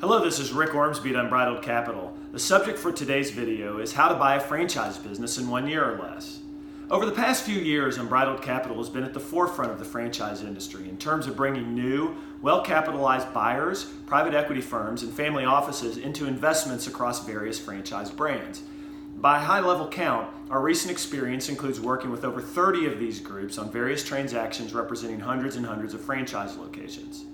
Hello, this is Rick Ormsby at Unbridled Capital. The subject for today's video is how to buy a franchise business in 1 year or less. Over the past few years, Unbridled Capital has been at the forefront of the franchise industry in terms of bringing new, well-capitalized buyers, private equity firms, and family offices into investments across various franchise brands. By high-level count, our recent experience includes working with over 30 of these groups on various transactions representing hundreds and hundreds of franchise locations.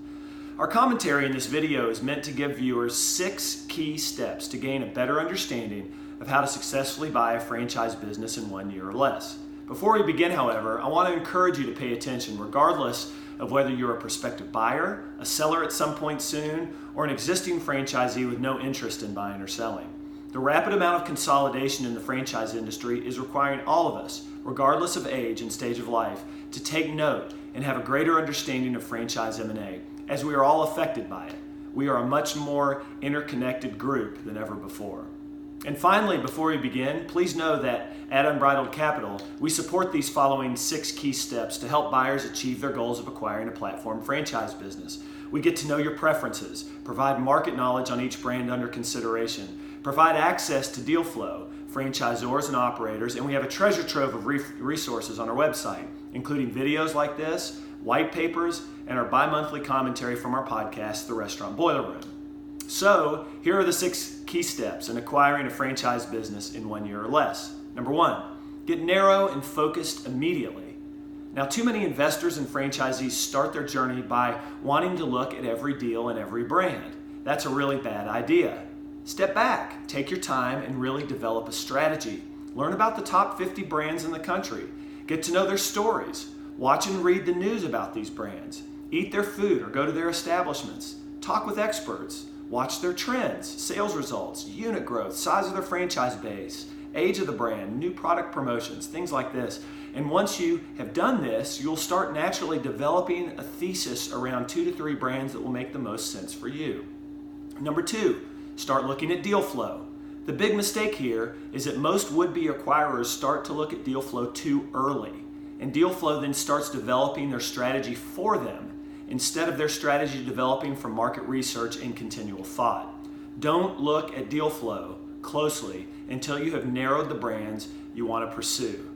Our commentary in this video is meant to give viewers 6 key steps to gain a better understanding of how to successfully buy a franchise business in 1 year or less. Before we begin, however, I want to encourage you to pay attention regardless of whether you're a prospective buyer, a seller at some point soon, or an existing franchisee with no interest in buying or selling. The rapid amount of consolidation in the franchise industry is requiring all of us, regardless of age and stage of life, to take note and have a greater understanding of franchise M&A, as we are all affected by it. We are a much more interconnected group than ever before. And finally, before we begin, please know that at Unbridled Capital, we support these following 6 key steps to help buyers achieve their goals of acquiring a platform franchise business. We get to know your preferences, provide market knowledge on each brand under consideration, provide access to deal flow, franchisors and operators, and we have a treasure trove of resources on our website, including videos like this, white papers, and our bi-monthly commentary from our podcast, The Restaurant Boiler Room. So, here are the 6 key steps in acquiring a franchise business in 1 year or less. Number 1, get narrow and focused immediately. Now, too many investors and franchisees start their journey by wanting to look at every deal and every brand. That's a really bad idea. Step back, take your time, and really develop a strategy. Learn about the top 50 brands in the country. Get to know their stories. Watch and read the news about these brands. Eat their food or go to their establishments. Talk with experts. Watch their trends, sales results, unit growth, size of their franchise base, age of the brand, new product promotions, things like this. And once you have done this, you'll start naturally developing a thesis around 2 to 3 brands that will make the most sense for you. Number 2, start looking at deal flow. The big mistake here is that most would-be acquirers start to look at deal flow too early, and deal flow then starts developing their strategy for them instead of their strategy developing from market research and continual thought. Don't look at deal flow closely until you have narrowed the brands you want to pursue.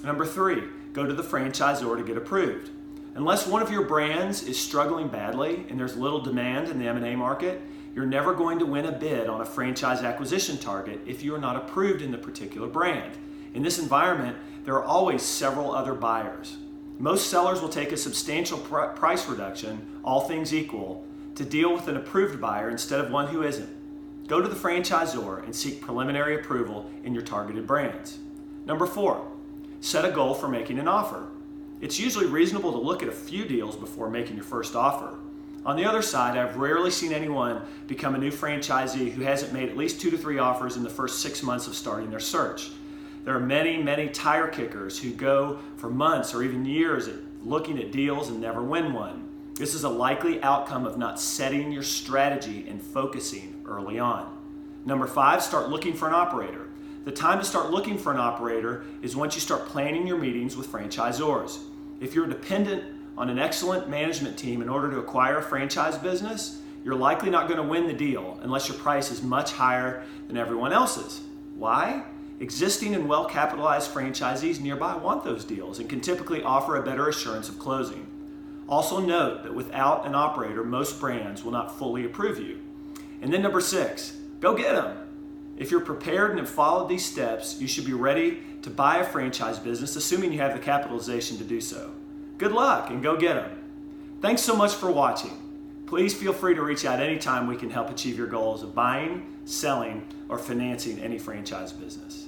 Number 3, go to the franchisor to get approved. Unless one of your brands is struggling badly and there's little demand in the M&A market, you're never going to win a bid on a franchise acquisition target if you are not approved in the particular brand. In this environment, there are always several other buyers. Most sellers will take a substantial price reduction, all things equal, to deal with an approved buyer instead of one who isn't. Go to the franchisor and seek preliminary approval in your targeted brands. Number 4, set a goal for making an offer. It's usually reasonable to look at a few deals before making your first offer. On the other side, I've rarely seen anyone become a new franchisee who hasn't made at least 2 to 3 offers in the first 6 months of starting their search. There are many tire kickers who go for months or even years at looking at deals and never win one. This is a likely outcome of not setting your strategy and focusing early on. Number 5, start looking for an operator. The time to start looking for an operator is once you start planning your meetings with franchisors. If you're dependent on an excellent management team in order to acquire a franchise business, you're likely not going to win the deal unless your price is much higher than everyone else's. Why? Existing and well-capitalized franchisees nearby want those deals and can typically offer a better assurance of closing. Also note that without an operator, most brands will not fully approve you. And then number 6, go get them. If you're prepared and have followed these steps, you should be ready to buy a franchise business, assuming you have the capitalization to do so. Good luck and go get them. Thanks so much for watching. Please feel free to reach out anytime we can help achieve your goals of buying, selling, or financing any franchise business.